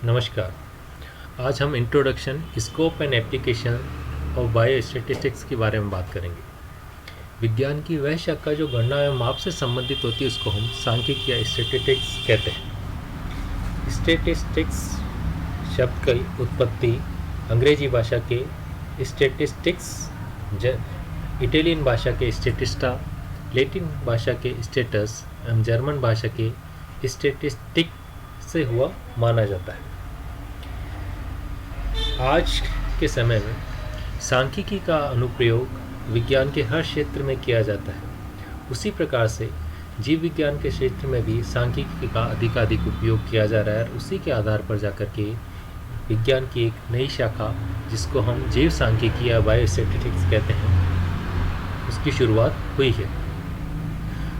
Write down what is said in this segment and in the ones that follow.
नमस्कार। आज हम introduction, scope and application of bio statistics के बारे में बात करेंगे। विज्ञान की वह शाखा जो गणना एवं माप से संबंधित होती है उसको हम सांख्यिकी या स्टैटिस्टिक्स कहते हैं। स्टैटिस्टिक्स शब्द की उत्पत्ति अंग्रेजी भाषा के स्टैटिस्टिक्स, इटालियन भाषा के स्टैटिस्टा, लैटिन भाषा के स्टेटस एवं जर्मन भाषा के स्टैटिस्टिक से हुआ माना जाता है। आज के समय में सांख्यिकी का अनुप्रयोग विज्ञान के हर क्षेत्र में किया जाता है। उसी प्रकार से जीव विज्ञान के क्षेत्र में भी सांख्यिकी का अधिकाधिक उपयोग किया जा रहा है और उसी के आधार पर जाकर के विज्ञान की एक नई शाखा, जिसको हम जीव सांख्यिकी या बायोस्टैटिस्टिक्स कहते हैं, उसकी शुरुआत हुई है।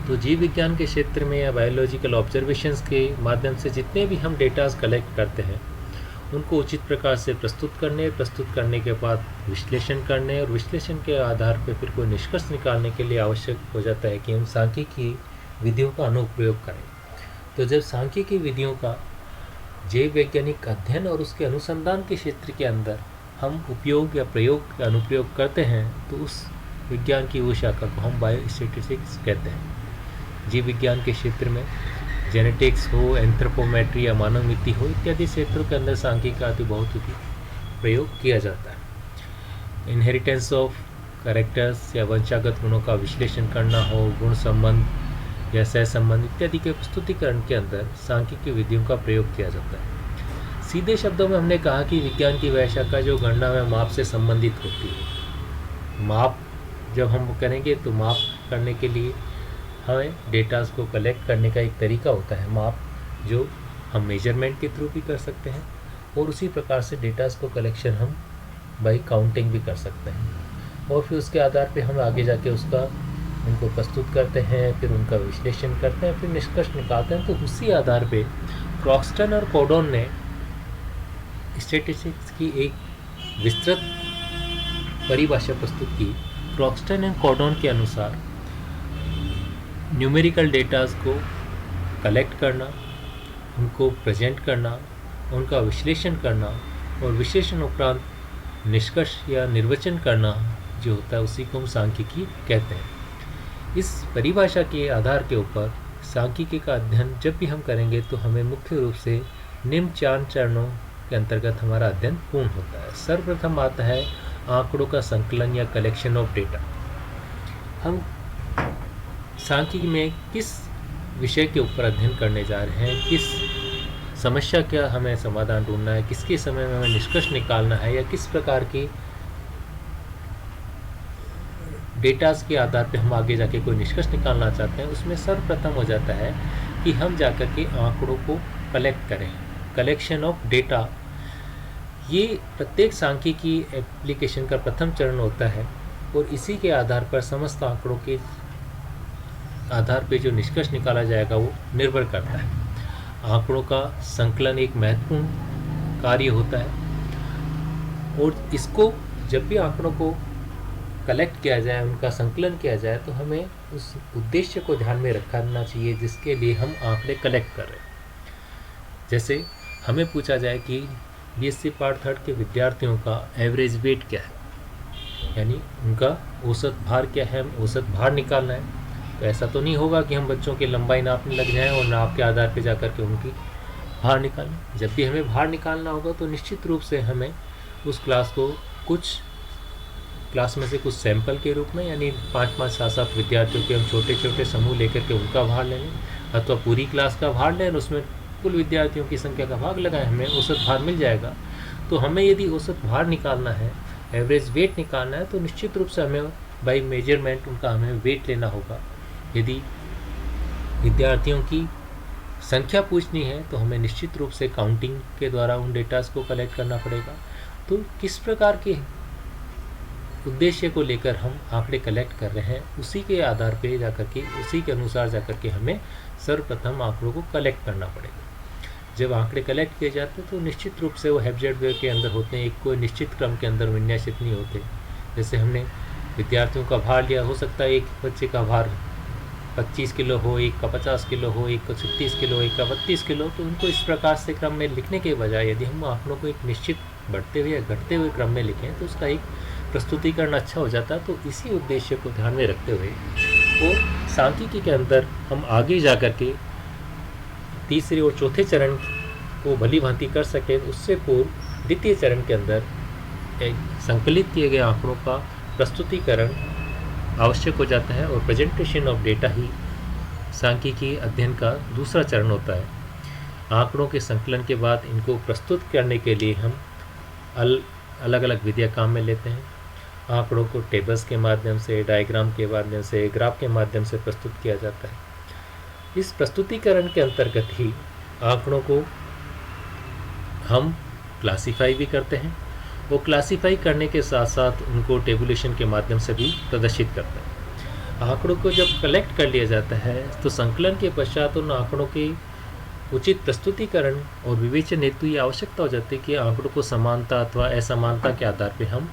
तो जीव विज्ञान के क्षेत्र में या बायोलॉजिकल ऑब्जर्वेशंस के माध्यम से जितने भी हम डेटाज कलेक्ट करते हैं उनको उचित प्रकार से प्रस्तुत करने के बाद विश्लेषण करने और विश्लेषण के आधार पर फिर कोई निष्कर्ष निकालने के लिए आवश्यक हो जाता है कि हम सांख्यिकी विधियों का अनुप्रयोग करें। तो जब सांख्यिकी विधियों का जैव वैज्ञानिक अध्ययन और उसके अनुसंधान के क्षेत्र के अंदर हम उपयोग या प्रयोग या अनुप्रयोग करते हैं तो उस विज्ञान की वो शाखा को हम बायोस्टैटिस्टिक्स कहते हैं। जीव विज्ञान के क्षेत्र में जेनेटिक्स हो, एंथ्रोपोमेट्री या मानव मिति हो, इत्यादि क्षेत्रों के अंदर सांख्यिकी का बहुत ही प्रयोग किया जाता है। इनहेरिटेंस ऑफ कैरेक्टर्स या वंशागत गुणों का विश्लेषण करना हो, गुण संबंध या सहसंबंध इत्यादि के प्रस्तुतिकरण के अंदर सांख्यिकी विधियों का प्रयोग किया जाता है। सीधे शब्दों में हमने कहा कि विज्ञान की वह शाखा जो गणना में माप से संबंधित होती है। माप जब हम करेंगे तो माप करने के लिए हमें डेटास को कलेक्ट करने का एक तरीका होता है माप, जो हम मेजरमेंट के थ्रू भी कर सकते हैं और उसी प्रकार से डेटास को कलेक्शन हम बाई काउंटिंग भी कर सकते हैं और फिर उसके आधार पे हम आगे जाके उनको प्रस्तुत करते हैं, फिर उनका विश्लेषण करते हैं, फिर निष्कर्ष निकालते हैं। तो उसी आधार पे क्रॉक्सटन और कॉर्डोन ने स्टैटिस्टिक्स की एक विस्तृत परिभाषा प्रस्तुत की। क्रॉक्सटन एंड कॉर्डोन के अनुसार न्यूमेरिकल डेटास को कलेक्ट करना, उनको प्रेजेंट करना, उनका विश्लेषण करना और विश्लेषण उपरांत निष्कर्ष या निर्वचन करना जो होता है उसी को हम सांख्यिकी कहते हैं। इस परिभाषा के आधार के ऊपर सांख्यिकी का अध्ययन जब भी हम करेंगे तो हमें मुख्य रूप से निम्न 4 चरणों के अंतर्गत हमारा अध्ययन पूर्ण होता है। सर्वप्रथम आता है आंकड़ों का संकलन या कलेक्शन ऑफ डेटा। हम सांख्यिकी में किस विषय के ऊपर अध्ययन करने जा रहे हैं, किस समस्या का हमें समाधान ढूंढना है, किसके समय में हमें निष्कर्ष निकालना है या किस प्रकार की डेटास के आधार पे हम आगे जाके कोई निष्कर्ष निकालना चाहते हैं, उसमें सर्वप्रथम हो जाता है कि हम जाकर के आंकड़ों को कलेक्ट करें। कलेक्शन ऑफ डेटा ये प्रत्येक सांख्यिकी एप्लीकेशन का प्रथम चरण होता है और इसी के आधार पर समस्त आंकड़ों के आधार पे जो निष्कर्ष निकाला जाएगा वो निर्भर करता है। आंकड़ों का संकलन एक महत्वपूर्ण कार्य होता है और इसको जब भी आंकड़ों को कलेक्ट किया जाए, उनका संकलन किया जाए, तो हमें उस उद्देश्य को ध्यान में रखना चाहिए जिसके लिए हम आंकड़े कलेक्ट कर रहे हैं। जैसे हमें पूछा जाए कि बीएससी पार्ट 3 के विद्यार्थियों का एवरेज वेट क्या है, यानी उनका औसत भार क्या है, हम औसत भार निकालना है। तो ऐसा तो नहीं होगा कि हम बच्चों की लंबाई नापने लग जाएं और नाप के आधार पे जाकर के उनकी भार निकालें। जब भी हमें भार निकालना होगा तो निश्चित रूप से हमें उस क्लास में से कुछ सैंपल के रूप में, यानी 5-5, 7-7 विद्यार्थियों के हम छोटे छोटे समूह लेकर के उनका भार ले लें अथवा पूरी क्लास का भार लें और उसमें कुल विद्यार्थियों की संख्या का भाग लगाएं, हमें औसत भार मिल जाएगा। तो हमें यदि औसत भार निकालना है, एवरेज वेट निकालना है, तो निश्चित रूप से हमें बाई मेजरमेंट उनका हमें वेट लेना होगा। यदि विद्यार्थियों की संख्या पूछनी है तो हमें निश्चित रूप से काउंटिंग के द्वारा उन डेटास को कलेक्ट करना पड़ेगा। तो किस प्रकार के उद्देश्य को लेकर हम आंकड़े कलेक्ट कर रहे हैं उसी के आधार पे जाकर के, उसी के अनुसार जाकर के हमें सर्वप्रथम आंकड़ों को कलेक्ट करना पड़ेगा। जब आंकड़े कलेक्ट किए जाते हैं तो निश्चित रूप से वो हेब्जेड के अंदर होते हैं, एक कोई निश्चित क्रम के अंदर विन्यासित नहीं होते। जैसे हमने विद्यार्थियों का भार लिया, हो सकता है एक बच्चे का भार 25 किलो हो, एक का 50 किलो हो, एक का 36 किलो, एक का 32 किलो, तो उनको इस प्रकार से क्रम में लिखने के बजाय यदि हम आंकड़ों को एक निश्चित बढ़ते हुए या घटते हुए क्रम में लिखें तो उसका एक प्रस्तुतिकरण अच्छा हो जाता है। तो इसी उद्देश्य को ध्यान में रखते हुए वो सांख्यिकी के अंदर हम आगे जा कर के तीसरे और चौथे चरण को भली भांति कर सकें, उससे पूर्व द्वितीय चरण के अंदर एक संकलित किए गए आंकड़ों का प्रस्तुतिकरण आवश्यक हो जाता है। और प्रेजेंटेशन ऑफ डेटा ही सांख्यिकी अध्ययन का दूसरा चरण होता है। आंकड़ों के संकलन के बाद इनको प्रस्तुत करने के लिए हम अलग अलग विधियाँ काम में लेते हैं। आंकड़ों को टेबल्स के माध्यम से, डायग्राम के माध्यम से, ग्राफ के माध्यम से प्रस्तुत किया जाता है। इस प्रस्तुतिकरण के अंतर्गत ही आंकड़ों को हम क्लासीफाई भी करते हैं। वो क्लासीफाई करने के साथ साथ उनको टेबुलेशन के माध्यम से भी प्रदर्शित करते हैं। आंकड़ों को जब कलेक्ट कर लिया जाता है तो संकलन के पश्चात उन आंकड़ों के उचित प्रस्तुतिकरण और विवेचन हेतु ये आवश्यकता हो जाती है कि आंकड़ों को समानता अथवा असमानता के आधार पर हम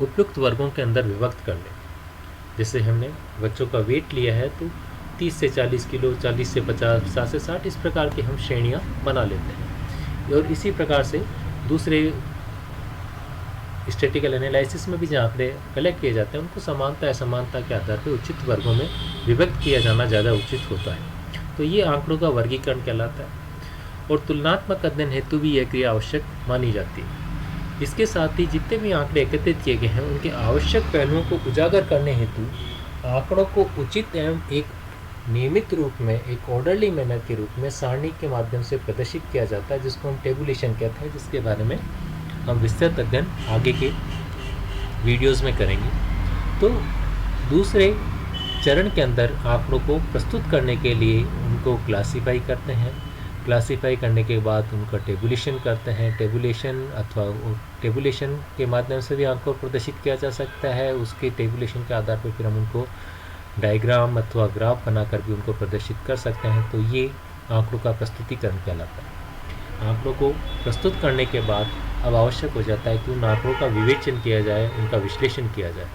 उपयुक्त वर्गों के अंदर विभक्त कर लें। जैसे हमने बच्चों का वेट लिया है तो 30 से 40 किलो, 40 से 50, 50 से 60, इस प्रकार की हम श्रेणियाँ बना लेते हैं। और इसी प्रकार से दूसरे स्टैटिकल एनालिसिस में भी जो आंकड़े कलेक्ट किए जाते हैं उनको समानता असमानता के आधार पर उचित वर्गों में विभक्त किया जाना ज़्यादा उचित होता है। तो ये आंकड़ों का वर्गीकरण कहलाता है। और तुलनात्मक अध्ययन हेतु भी यह क्रिया आवश्यक मानी जाती है। इसके साथ ही जितने भी आंकड़े एकत्रित किए गए हैं उनके आवश्यक पहलुओं को उजागर करने हेतु आंकड़ों को उचित एवं एक नियमित रूप में, एक ऑर्डरली मैनर के रूप में सारणी के माध्यम से प्रदर्शित किया जाता है, जिसको हम टेबुलेशन कहते हैं, जिसके बारे में हम विस्तृत अध्ययन आगे के वीडियोस में करेंगे। तो दूसरे चरण के अंदर आंकड़ों को प्रस्तुत करने के लिए उनको क्लासीफाई करते हैं। क्लासीफाई करने के बाद उनका टेबुलेशन करते हैं। टेबुलेशन के माध्यम से भी आंकड़ों को प्रदर्शित किया जा सकता है। उसके टेबुलेशन के आधार पर फिर हम उनको डायग्राम अथवा ग्राफ बनाकर भी उनको प्रदर्शित कर सकते हैं। तो ये आंकड़ों का प्रस्तुतिकरण कहलाता है। आंकड़ों को प्रस्तुत करने के बाद अब आवश्यक हो जाता है कि उन आंकड़ों का विवेचन किया जाए, उनका विश्लेषण किया जाए।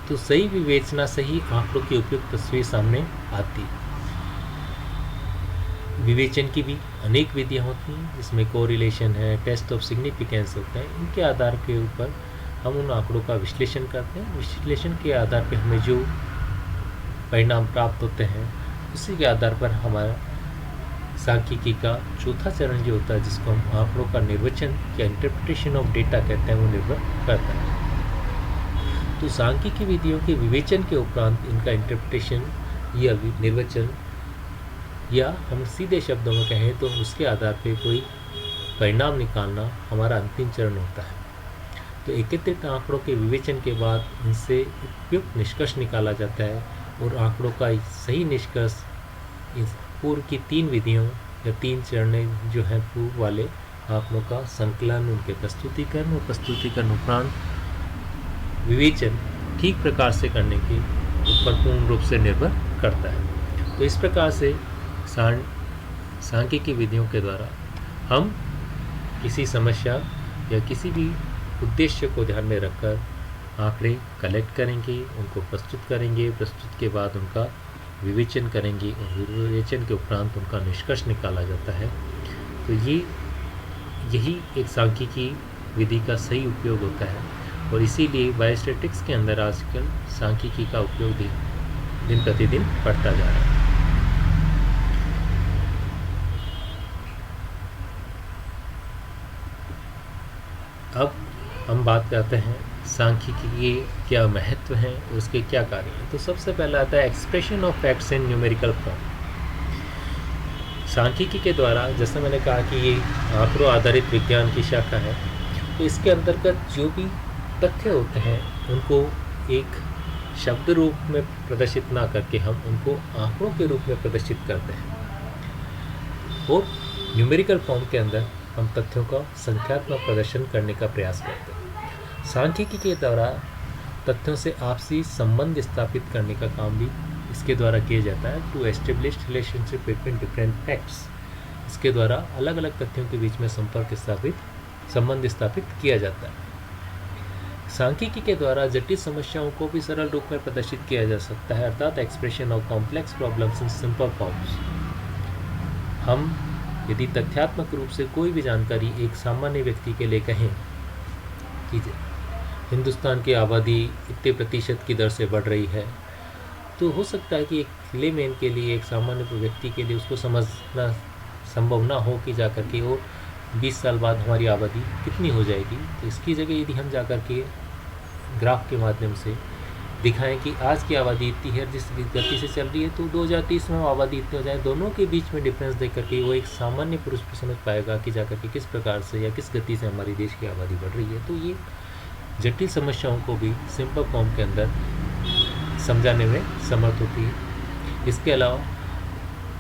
तो सही विवेचना से ही आंकड़ों की उपयुक्त तस्वीर सामने आती है। विवेचन की भी अनेक विधियाँ होती हैं, जिसमें कोरिलेशन है, टेस्ट ऑफ सिग्निफिकेंस होता है। इनके आधार के ऊपर हम उन आंकड़ों का विश्लेषण करते हैं। विश्लेषण के आधार पर हमें जो परिणाम प्राप्त होते हैं उसी के आधार पर हमारा सांख्यिकी का चौथा चरण जो होता है, जिसको हम आंकड़ों का निर्वचन या इंटरप्रिटेशन ऑफ डेटा कहते हैं, वो निर्भर करता है। तो सांख्यिकी विधियों के विवेचन के उपरांत इनका इंटरप्रिटेशन या निर्वचन, या हम सीधे शब्दों में कहें तो उसके आधार पर कोई परिणाम निकालना हमारा अंतिम चरण होता है। तो एकत्रित आंकड़ों के विवेचन के बाद इनसे उपयुक्त निष्कर्ष निकाला जाता है। और आंकड़ों का सही निष्कर्ष इस पूर्व की 3 विधियों या 3 चरण जो हैं पूर्व वाले आंकड़ों का संकलन, उनके प्रस्तुतिकरण और प्रस्तुतिकरण उपरांत विवेचन ठीक प्रकार से करने के ऊपर पूर्ण रूप से निर्भर करता है। तो इस प्रकार से सांख्यिकी विधियों के द्वारा हम किसी समस्या या किसी भी उद्देश्य को ध्यान में रखकर आंकड़े कलेक्ट करेंगे, उनको प्रस्तुत करेंगे, प्रस्तुत के बाद उनका विवेचन करेंगे और विवेचन के उपरांत उनका निष्कर्ष निकाला जाता है। तो यही एक सांख्यिकी विधि का सही उपयोग होता है। और इसीलिए बायोस्टैटिक्स के अंदर आजकल सांख्यिकी का उपयोग दिन प्रतिदिन बढ़ता जा रहा है। अब हम बात करते हैं सांख्यिकी के क्या महत्व हैं और उसके क्या कार्य हैं। तो सबसे पहला आता है expression of facts in numerical form. सांख्यिकी के द्वारा, जैसे मैंने कहा कि ये आंकड़ों आधारित विज्ञान की शाखा है, तो इसके अंतर्गत जो भी तथ्य होते हैं उनको एक शब्द रूप में प्रदर्शित ना करके हम उनको आंकड़ों के रूप में प्रदर्शित करते हैं। और न्यूमेरिकल फॉर्म के अंदर हम तथ्यों का संख्यात्मक प्रदर्शन करने का प्रयास करते हैं। सांख्यिकी के द्वारा तथ्यों से आपसी संबंध स्थापित करने का काम भी इसके द्वारा किया जाता है। To establish relationship between different facts, इसके द्वारा अलग अलग तथ्यों के बीच में संबंध स्थापित किया जाता है। सांख्यिकी के द्वारा जटिल समस्याओं को भी सरल रूप में प्रदर्शित किया जा सकता है, अर्थात expression of complex problems in simple forms. हम यदि तथ्यात्मक रूप से कोई भी जानकारी एक सामान्य व्यक्ति के लिए कहें कि हिंदुस्तान की आबादी इतने प्रतिशत की दर से बढ़ रही है, तो हो सकता है कि एक लेमैन के लिए, एक सामान्य व्यक्ति के लिए उसको समझना संभव ना हो कि जाकर के वो 20 साल बाद हमारी आबादी कितनी हो जाएगी। तो इसकी जगह यदि हम जाकर के ग्राफ के माध्यम से दिखाएं कि आज की आबादी इतनी है, जिस गति से चल रही है, तो 2030 में आबादी इतनी हो जाए, दोनों के बीच में डिफरेंस देख करके वो एक सामान्य पुरुष भी समझ पाएगा कि जाकर के किस प्रकार से या किस गति से हमारी देश की आबादी बढ़ रही है। तो ये जटिल समस्याओं को भी सिंपल फॉर्म के अंदर समझाने में समर्थ होती है। इसके अलावा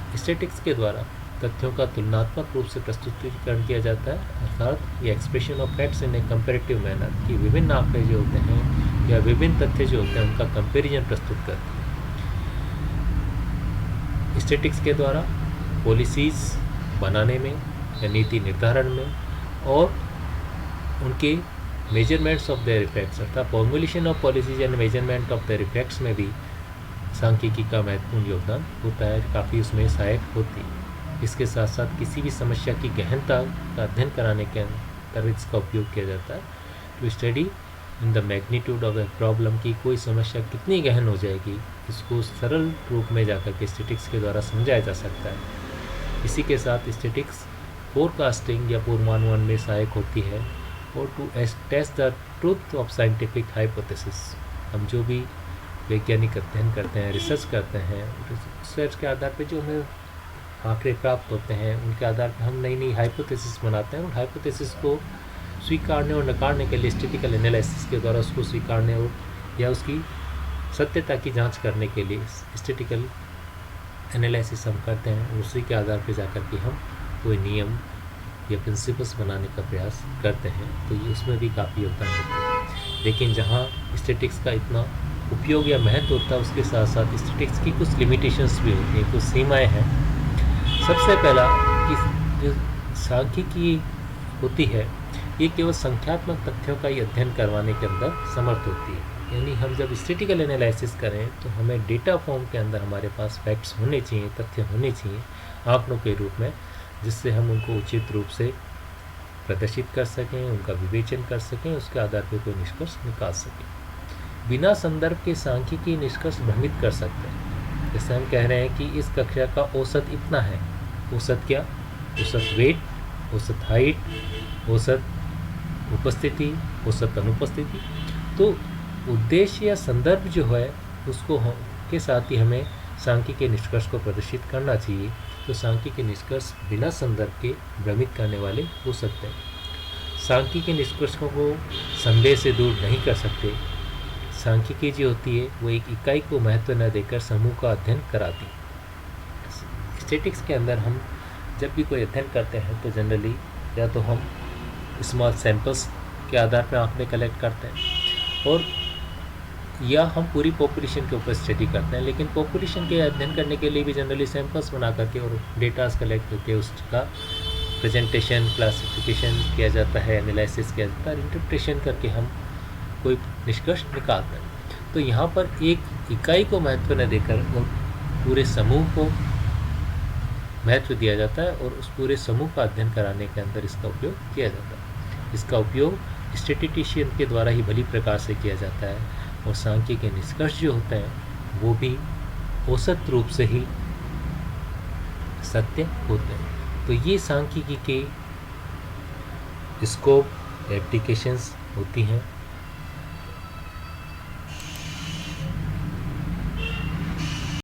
स्टैटिस्टिक्स के द्वारा तथ्यों का तुलनात्मक रूप से प्रस्तुतिकरण किया जाता है, अर्थात ये expression of facts in A comparative manner, कि विभिन्न आंकड़े जो होते हैं या विभिन्न तथ्य जो होते हैं उनका कंपैरिजन प्रस्तुत करते हैं। स्टैटिस्टिक्स के द्वारा पॉलिसीज बनाने में या नीति निर्धारण में और उनके मेजरमेंट्स ऑफ देयर इफेक्ट्स, अर्थात formulation of policies and measurement of their effects में भी सांख्यिकी का महत्वपूर्ण योगदान होता है, काफ़ी उसमें सहायक होती है। इसके साथ साथ किसी भी समस्या की गहनता का अध्ययन कराने के अंदर इसका उपयोग किया जाता है। To study in the magnitude of a problem, की कोई समस्या कितनी गहन हो जाएगी, इसको सरल रूप में जाकर के स्टैटिस्टिक्स के द्वारा समझाया जा सकता है। इसी के साथ स्टैटिस्टिक्स फोरकास्टिंग या पूर्वानुमान में सहायक होती है, और to test the truth of scientific hypothesis. हम जो भी वैज्ञानिक अध्ययन करते हैं, रिसर्च करते हैं, रिसर्च के आधार पर जो हमें आंकड़े प्राप्त होते हैं, उनके आधार पर हम नई नई हाइपोथेसिस बनाते हैं, और हाइपोथेसिस को स्वीकारने और नकारने के लिए स्टैटिस्टिकल एनालिसिस के द्वारा उसको स्वीकारने और या उसकी सत्यता की जांच करने के लिए स्टैटिस्टिकल एनालिसिस हम करते हैं। उसी के आधार पर जाकर के हम कोई नियम या प्रिंसिपल्स बनाने का प्रयास करते हैं, तो ये उसमें भी काफ़ी योगदान होता है। लेकिन जहाँ स्टैटिस्टिक्स का इतना उपयोग या महत्व होता है, उसके साथ साथ स्टैटिस्टिक्स की कुछ लिमिटेशंस भी होती हैं, कुछ सीमाएँ हैं। सबसे पहला कि जो सांख्यिकी होती है, ये केवल संख्यात्मक तथ्यों का ही अध्ययन करवाने के अंदर समर्थ होती है। यानी हम जब स्टैटिस्टिकल एनालिसिस करें तो हमें डेटा फॉर्म के अंदर हमारे पास फैक्ट्स होने चाहिए, तथ्य होने चाहिए आंकड़ों के रूप में, जिससे हम उनको उचित रूप से प्रदर्शित कर सकें, उनका विवेचन कर सकें, उसके आधार पर कोई निष्कर्ष निकाल सकें। बिना संदर्भ के सांख्यिकी निष्कर्ष भ्रमित कर सकते हैं। जैसे हम कह रहे हैं कि इस कक्षा का औसत इतना है, औसत क्या? औसत वेट, औसत हाइट, औसत उपस्थिति, औसत अनुपस्थिति। तो उद्देश्य या संदर्भ जो है उसको के साथ ही हमें सांख्यिकी निष्कर्ष को प्रदर्शित करना चाहिए। तो सांख्यिकी निष्कर्ष बिना संदर्भ के भ्रमित करने वाले हो सकते हैं। सांख्यिकी निष्कर्षों को संदेह से दूर नहीं कर सकते। सांख्यिकी जो होती है वो एक इकाई को महत्व न देकर समूह का अध्ययन कराती है। स्टैटिस्टिक्स के अंदर हम जब भी कोई अध्ययन करते हैं तो जनरली या तो हम स्मॉल सैंपल्स के आधार पर आंकड़े कलेक्ट करते हैं, और या हम पूरी पॉपुलेशन के ऊपर स्टडी करते हैं। लेकिन पॉपुलेशन के अध्ययन करने के लिए भी जनरली सैंपल्स बना करके और डेटास कलेक्ट करके उसका प्रेजेंटेशन, क्लासिफिकेशन किया जाता है, एनालिसिस किया जाता है, इंटरप्रिटेशन करके हम कोई निष्कर्ष निकालते हैं। तो यहाँ पर एक इकाई को महत्व न देकर और पूरे समूह को महत्व दिया जाता है, और उस पूरे समूह का अध्ययन कराने के अंदर इसका उपयोग किया जाता है। इसका उपयोग स्टैटिस्टिशियन के द्वारा ही भली प्रकार से किया जाता है, और सांख्यिकी के निष्कर्ष जो होते हैं वो भी औसत रूप से ही सत्य होते हैं। तो ये सांख्यिकी के स्कोप, एप्लीकेशंस होती हैं।